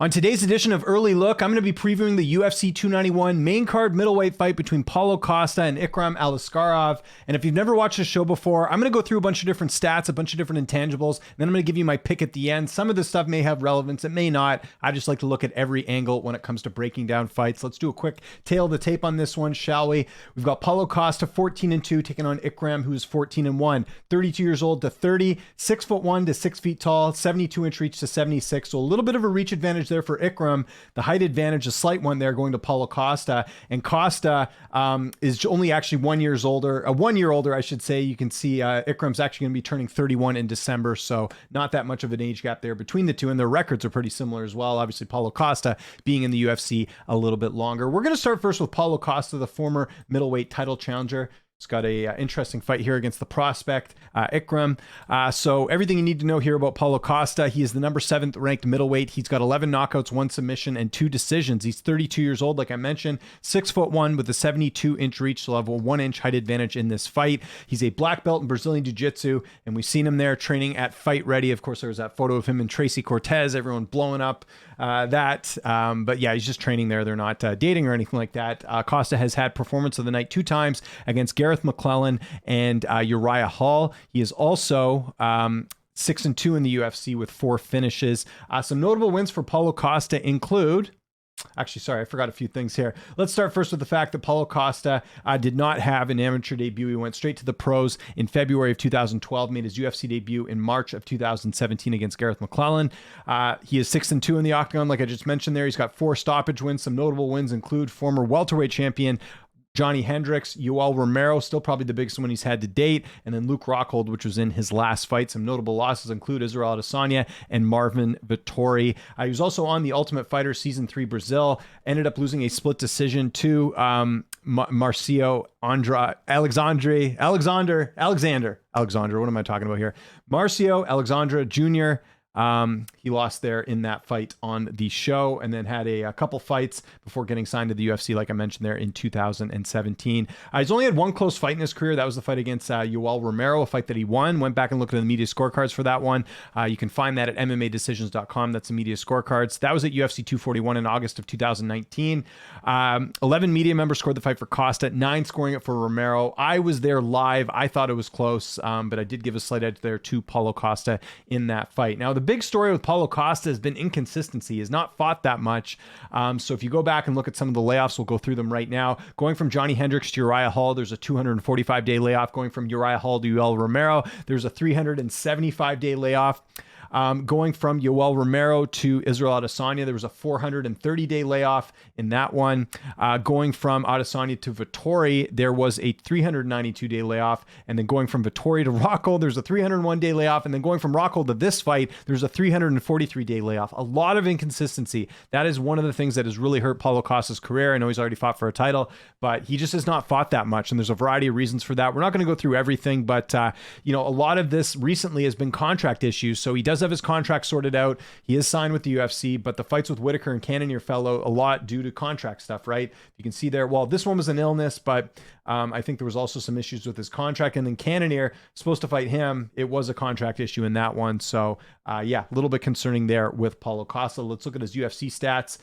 On today's edition of Early Look, I'm going to be previewing the UFC 291 main card middleweight fight between Paulo Costa and Ikram Aliskerov. And if you've never watched the show before, I'm going to go through a bunch of different stats, a bunch of different intangibles, and then I'm going to give you my pick at the end. Some of this stuff may have relevance, it may not. I just like to look at every angle when it comes to breaking down fights. Let's do a quick tail of the tape on this one, shall we? We've got Paulo Costa 14-2 taking on Ikram, who's 14-1, 32 years old to 30, 6'1" to 6 feet tall, 72-inch reach to 76. So a little bit of a reach advantage there for Ikram. The height advantage, a slight one there, going to Paulo Costa. And Costa is only actually 1 year older, I should say. You can see Ikram's actually going to be turning 31 in December, so not that much of an age gap there between the two, and their records are pretty similar as well. Obviously, Paulo Costa being in the UFC a little bit longer. We're going to start first with Paulo Costa, the former middleweight title challenger. He's got a interesting fight here against the prospect, Ikram. So everything you need to know here about Paulo Costa. He is the number 7th ranked middleweight. He's got 11 knockouts, 1 submission, and 2 decisions. He's 32 years old, like I mentioned, 6'1" with a 72-inch reach, so he'll have a 1-inch height advantage in this fight. He's a black belt in Brazilian Jiu-Jitsu, and we've seen him there training at Fight Ready. Of course, there was that photo of him and Tracy Cortez, everyone blowing up that. But yeah, he's just training there. They're not dating or anything like that. Costa has had performance of the night 2 times against Gareth McClellan and Uriah Hall. He is also 6-2 in the UFC with 4 finishes. Some notable wins for Paulo Costa include... Actually, sorry, I forgot a few things here. Let's start first with the fact that Paulo Costa did not have an amateur debut. He went straight to the pros in February of 2012, made his UFC debut in March of 2017 against Gareth McClellan. He is 6-2 in the octagon, like I just mentioned there. He's got 4 stoppage wins. Some notable wins include former welterweight champion Johnny Hendricks, Yoel Romero, still probably the biggest one he's had to date, and then Luke Rockhold, which was in his last fight. Some notable losses include Israel Adesanya and Marvin Vettori. He was also on The Ultimate Fighter Season 3 Brazil, ended up losing a split decision to Marcio Alexander, what am I talking about here? Marcio Alexandre Jr., he lost there in that fight on the show, and then had a couple fights before getting signed to the UFC, like I mentioned there, in 2017. He's only had 1 close fight in his career. That was the fight against Yoel Romero, a fight that he won. Went back and looked at the media scorecards for that one. You can find that at MMADecisions.com. That's the media scorecards. That was at UFC 241 in August of 2019. 11 media members scored the fight for Costa, 9 scoring it for Romero. I was there live. I thought it was close, but I did give a slight edge there to Paulo Costa in that fight. Now, the big story with Paulo Costa has been inconsistency. He has not fought that much. So if you go back and look at some of the layoffs, we'll go through them right now. Going from Johnny Hendricks to Uriah Hall, there's a 245-day layoff. Going from Uriah Hall to Yoel Romero, there's a 375-day layoff. Going from Yoel Romero to Israel Adesanya, there was a 430-day layoff in that one. Going from Adesanya to Vettori, there was a 392-day layoff. And then going from Vettori to Rockhold, there's a 301-day layoff. And then going from Rockhold to this fight, there's a 343-day layoff. A lot of inconsistency. That is one of the things that has really hurt Paulo Costa's career. I know he's already fought for a title, but he just has not fought that much. And there's a variety of reasons for that. We're not going to go through everything, but a lot of this recently has been contract issues. So he does have his contract sorted out. He is signed with the UFC, but the fights with Whitaker and Cannonier fell out a lot due to contract stuff, right? You can see there, well, this one was an illness, but I think there was also some issues with his contract. And then Cannonier, supposed to fight him, it was a contract issue in that one. So yeah, a little bit concerning there with Paulo Costa. Let's look at his UFC stats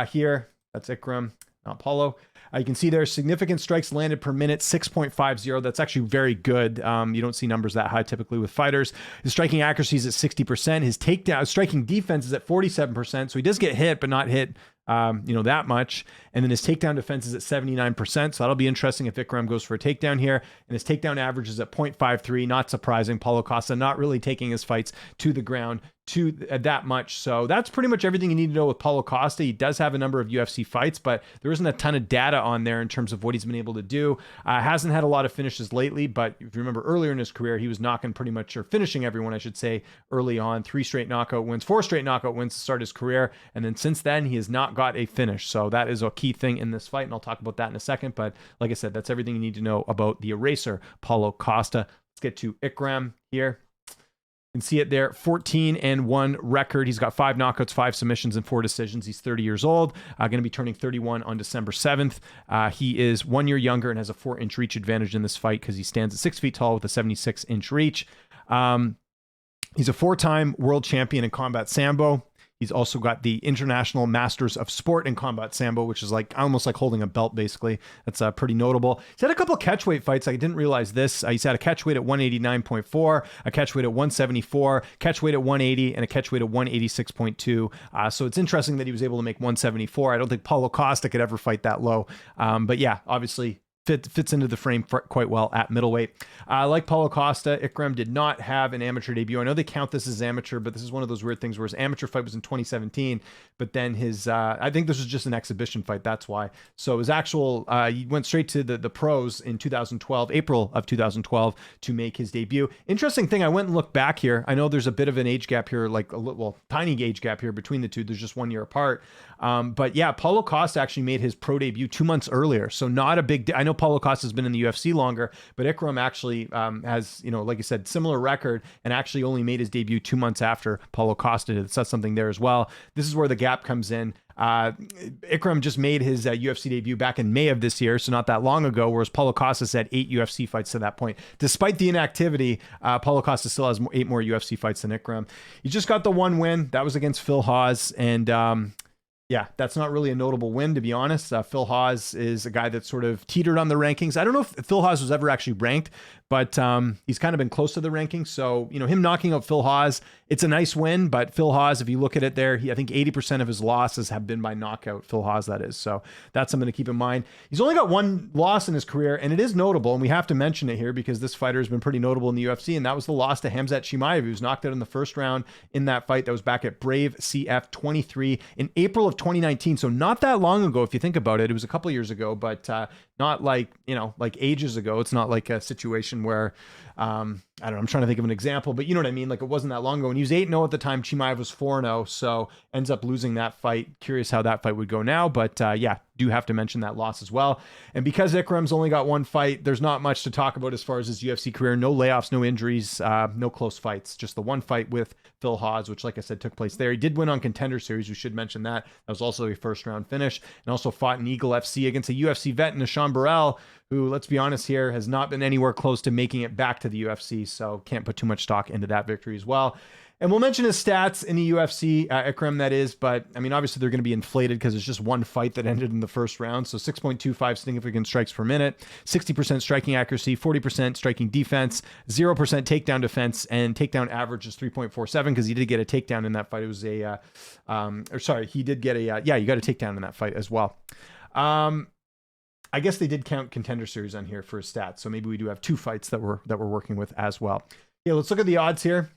here. That's Ikram, not Paulo. You can see there significant strikes landed per minute, 6.50. That's actually very good. You don't see numbers that high typically with fighters. His striking accuracy is at 60%. His takedown striking defense is at 47%. So he does get hit, but not hit that much. And then his takedown defense is at 79%. So that'll be interesting if Ikram goes for a takedown here. And his takedown average is at 0.53. Not surprising. Paulo Costa not really taking his fights to the ground to that much. So that's pretty much everything you need to know with Paulo Costa. He does have a number of UFC fights, but there isn't a ton of data on there in terms of what he's been able to do. Hasn't had a lot of finishes lately, but if you remember earlier in his career, he was knocking pretty much, or finishing everyone, I should say, early on. 4 straight knockout wins to start his career. And then since then, he has not got a finish. So that is a key thing in this fight, and I'll talk about that in a second. But like I said, that's everything you need to know about the eraser, Paulo Costa. Let's get to Ikram here. You can see it there, 14-1 record. He's got 5 knockouts, 5 submissions, and 4 decisions. He's 30 years old, going to be turning 31 on December 7th. He is 1 year younger and has a 4-inch reach advantage in this fight because he stands at 6 feet tall with a 76-inch reach. He's a 4-time world champion in combat sambo. He's also got the International Masters of Sport in Combat Sambo, which is like almost like holding a belt, basically. That's pretty notable. He's had a couple of catchweight fights. I didn't realize this. He's had a catchweight at 189.4, a catchweight at 174, catchweight at 180, and a catchweight at 186.2. So it's interesting that he was able to make 174. I don't think Paulo Costa could ever fight that low. But yeah, obviously fits into the frame quite well at middleweight. Like Paulo Costa, Ikram did not have an amateur debut. I know they count this as amateur, but this is one of those weird things where his amateur fight was in 2017, but then his, I think this was just an exhibition fight. That's why. So his actual, he went straight to the pros in 2012, April of 2012 to make his debut. Interesting thing, I went and looked back here. I know there's a bit of an age gap here, like a little, tiny age gap here between the two. There's just 1 year apart. But yeah, Paulo Costa actually made his pro debut 2 months earlier. So not a big, I know Paulo Costa has been in the UFC longer, but Ikram actually has, like I said, similar record and actually only made his debut 2 months after Paulo Costa did. So that's something there as well. This is where the gap comes in. Ikram just made his UFC debut back in May of this year, so not that long ago, whereas Paulo Costa had 8 UFC fights to that point. Despite the inactivity, Paulo Costa still has 8 more UFC fights than Ikram. He just got the one win. That was against Phil Hawes, and yeah, that's not really a notable win, to be honest. Phil Hawes is a guy that sort of teetered on the rankings. I don't know if Phil Hawes was ever actually ranked, but he's kind of been close to the rankings. So, him knocking out Phil Hawes, it's a nice win, but Phil Hawes, if you look at it there, I think 80% of his losses have been by knockout, Phil Hawes, that is. So that's something to keep in mind. He's only got 1 loss in his career, and it is notable, and we have to mention it here because this fighter has been pretty notable in the UFC, and that was the loss to Khamzat Chimaev. He was knocked out in the first round in that fight. That was back at Brave CF 23 in April of 2019. So not that long ago, if you think about it. It was a couple years ago, but not like, like ages ago. It's not like a situation where, I don't know, I'm trying to think of an example, but you know what I mean? Like it wasn't that long ago. And he was 8-0 at the time. Chimaev was 4-0, so ends up losing that fight. Curious how that fight would go now, but yeah, do have to mention that loss as well. And because Ikram's only got 1 fight, there's not much to talk about as far as his UFC career. No layoffs, no injuries, no close fights. Just the 1 fight with Phil Hawes, which, like I said, took place there. He did win on Contender Series. We should mention that. That was also a first-round finish, and also fought in Eagle FC against a UFC vet, Nishan Burrell, who, let's be honest here, has not been anywhere close to making it back to the UFC, so can't put too much stock into that victory as well. And we'll mention his stats in the UFC, Ikram, that is, but I mean, obviously they're going to be inflated because it's just 1 fight that ended in the first round. So 6.25 significant strikes per minute, 60% striking accuracy, 40% striking defense, 0% takedown defense, and takedown average is 3.47 because he did get a takedown in that fight. It was he did get you got a takedown in that fight as well. I guess they did count Contender Series on here for his stats, so maybe we do have 2 fights that we're working with as well. Yeah, let's look at the odds here.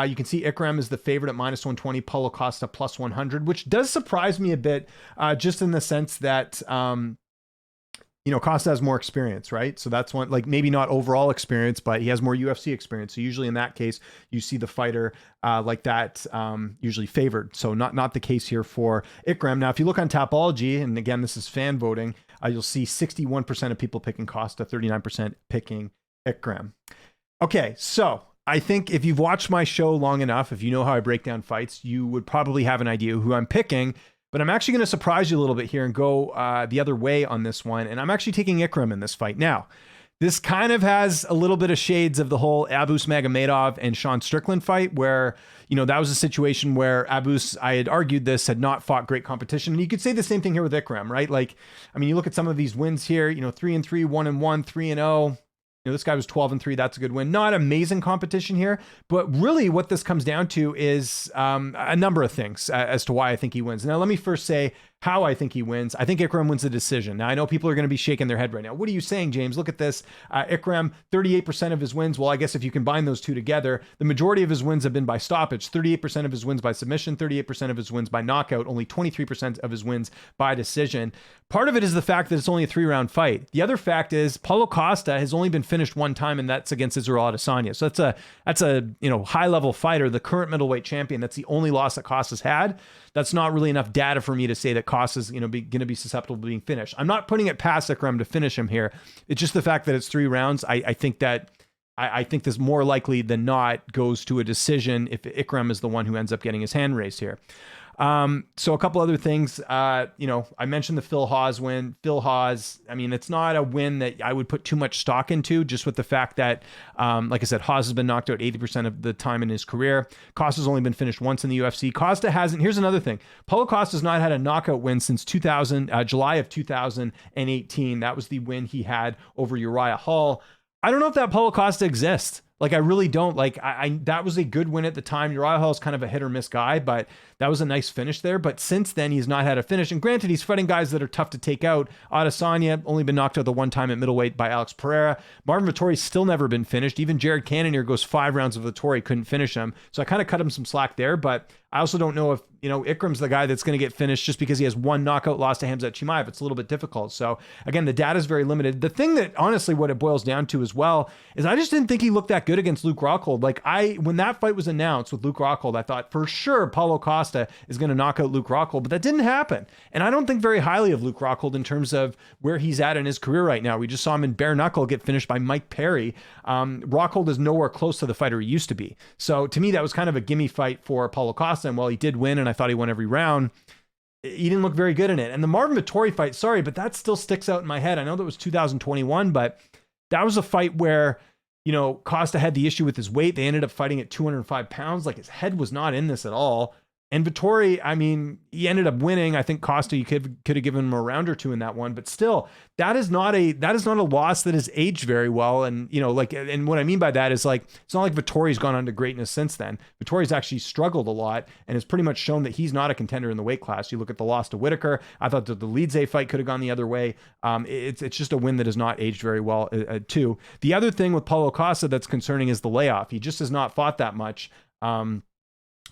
You can see Ikram is the favorite at -120, Paulo Costa +100, which does surprise me a bit, just in the sense that, Costa has more experience, right? So that's one, like maybe not overall experience, but he has more UFC experience. So usually in that case, you see the fighter like that usually favored. So not the case here for Ikram. Now, if you look on Tapology, and again, this is fan voting, you'll see 61% of people picking Costa, 39% picking Ikram. Okay, so I think if you've watched my show long enough, if you know how I break down fights, you would probably have an idea who I'm picking, but I'm actually going to surprise you a little bit here and go the other way on this one. And I'm actually taking Ikram in this fight. Now, this kind of has a little bit of shades of the whole Abus Magomedov and Sean Strickland fight where, that was a situation where Abus, I had argued this, had not fought great competition. And you could say the same thing here with Ikram, right? Like, I mean, you look at some of these wins here, 3-3, 1-1, 3-0. This guy was 12-3. That's a good win. Not amazing competition here, but really what this comes down to is a number of things as to why I think he wins. Now, let me first say how I think he wins. I think Ikram wins the decision. Now, I know people are going to be shaking their head right now. What are you saying, James? Look at this. Ikram, 38% of his wins. Well, I guess if you combine those two together, the majority of his wins have been by stoppage. 38% of his wins by submission, 38% of his wins by knockout, only 23% of his wins by decision. Part of it is the fact that it's only a 3-round fight. The other fact is Paulo Costa has only been finished 1 time, and that's against Israel Adesanya. So that's a high-level fighter, the current middleweight champion. That's the only loss that Costa's had. That's not really enough data for me to say that Costa's going to be susceptible to being finished. I'm not putting it past Ikram to finish him here. It's just the fact that it's 3 rounds. I think this more likely than not goes to a decision if Ikram is the one who ends up getting his hand raised here. So a couple other things, I mentioned the Phil Hawes win. Phil Hawes, I mean, it's not a win that I would put too much stock into, just with the fact that, like I said, Hawes has been knocked out 80% of the time in his career. Costa's only been finished once in the UFC. Costa hasn't. Here's another thing. Paulo Costa's not had a knockout win since July of 2018. That was the win he had over Uriah Hall. I don't know if that Paulo Costa exists. Like, I really don't. Like, that was a good win at the time. Uriah Hall is kind of a hit or miss guy, but that was a nice finish there. But since then, he's not had a finish. And granted, he's fighting guys that are tough to take out. Adesanya only been knocked out the one time at middleweight by Alex Pereira. Marvin Vettori's still never been finished. Even Jared Cannonier goes 5 rounds of Vettori, couldn't finish him. So I kind of cut him some slack there. But I also don't know if, Ikram's the guy that's going to get finished just because he has one knockout loss to Khamzat Chimaev. It's a little bit difficult. So again, the data is very limited. The thing that honestly, what it boils down to as well, is I just didn't think he looked that good against Luke Rockhold. Like, when that fight was announced with Luke Rockhold, I thought for sure Paulo Costa is going to knock out Luke Rockhold, but that didn't happen. And I don't think very highly of Luke Rockhold in terms of where he's at in his career right now. We just saw him in bare knuckle get finished by Mike Perry. Rockhold is nowhere close to the fighter he used to be. So to me, that was kind of a gimme fight for Paulo Costa. And while he did win, and I thought he won every round, he didn't look very good in it. And the Marvin Vettori fight, sorry, but that still sticks out in my head. I know that was 2021, but that was a fight where, Costa had the issue with his weight. They ended up fighting at 205 pounds. Like, his head was not in this at all. And Vettori, I mean, he ended up winning. I think Costa, you could have given him a round or two in that one, but still, that is not a loss that has aged very well. And, and what I mean by that is, like, it's not like Vettori's gone on to greatness since then. Vettori's actually struggled a lot and has pretty much shown that he's not a contender in the weight class. You look at the loss to Whitaker. I thought that the Leadze fight could have gone the other way. It's just a win that has not aged very well, too. The other thing with Paulo Costa that's concerning is the layoff. He just has not fought that much.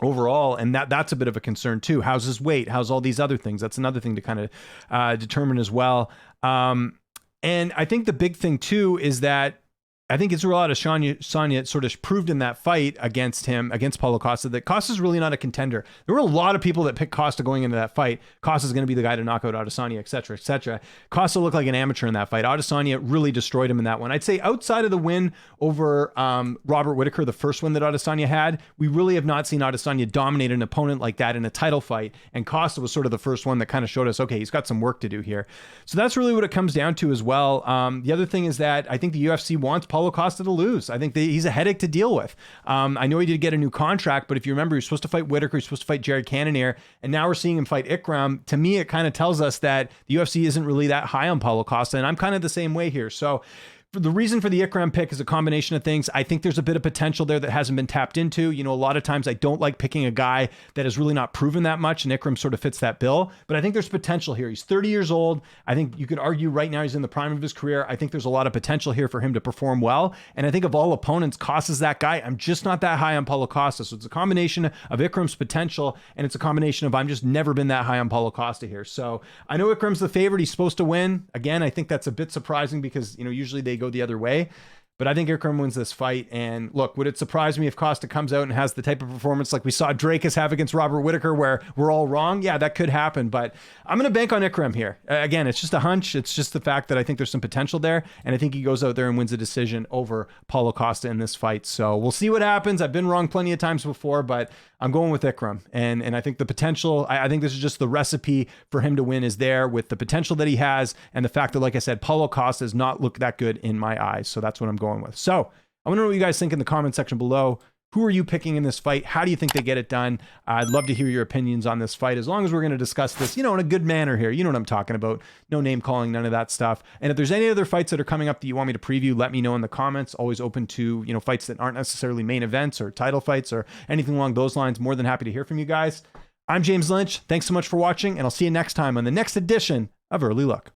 Overall, and that's a bit of a concern too. How's his weight? How's all these other things? That's another thing to kind of determine as well. And I think the big thing too is that I think Israel Adesanya sort of proved in that fight against Paulo Costa, that Costa's really not a contender. There were a lot of people that picked Costa going into that fight. Costa's going to be the guy to knock out Adesanya, et cetera, et cetera. Costa looked like an amateur in that fight. Adesanya really destroyed him in that one. I'd say outside of the win over Robert Whitaker, the first win that Adesanya had, we really have not seen Adesanya dominate an opponent like that in a title fight. And Costa was sort of the first one that kind of showed us, okay, he's got some work to do here. So that's really what it comes down to as well. The other thing is that I think the UFC wants Paulo Costa to lose. I think he's a headache to deal with. I know he did get a new contract, but if you remember, he was supposed to fight Whitaker, he's supposed to fight Jared Cannonier, and now we're seeing him fight Ikram. To me, it kind of tells us that the UFC isn't really that high on Paulo Costa, and I'm kind of the same way here. So the reason for the Ikram pick is a combination of things. I think there's a bit of potential there that hasn't been tapped into. A lot of times I don't like picking a guy that has really not proven that much, and Ikram sort of fits that bill. But I think there's potential here. He's 30 years old. I think you could argue right now he's in the prime of his career. I think there's a lot of potential here for him to perform well. And I think of all opponents, Costa's that guy. I'm just not that high on Paulo Costa. So it's a combination of Ikram's potential, and it's a combination of I'm just never been that high on Paulo Costa here. So I know Ikram's the favorite. He's supposed to win. Again, I think that's a bit surprising because, usually they go the other way. But I think Ikram wins this fight. And look, would it surprise me if Costa comes out and has the type of performance like we saw Drakus have against Robert Whitaker, where we're all wrong? Yeah, that could happen. But I'm going to bank on Ikram here. Again, it's just a hunch. It's just the fact that I think there's some potential there. And I think he goes out there and wins a decision over Paulo Costa in this fight. So we'll see what happens. I've been wrong plenty of times before, but I'm going with Ikram. And I think the potential, I think this is just the recipe for him to win is there with the potential that he has. And the fact that, like I said, Paulo Costa does not look that good in my eyes. So that's what I'm going with. So I want to know what you guys think in the comment section below. Who are you picking in this fight? How do you think they get it done? I'd love to hear your opinions on this fight, as long as we're going to discuss this, in a good manner here. You know what I'm talking about. No name calling, none of that stuff. And if there's any other fights that are coming up that you want me to preview, let me know in the comments. Always open to, fights that aren't necessarily main events or title fights or anything along those lines. More than happy to hear from you guys. I'm James Lynch. Thanks so much for watching, and I'll see you next time on the next edition of Early Look.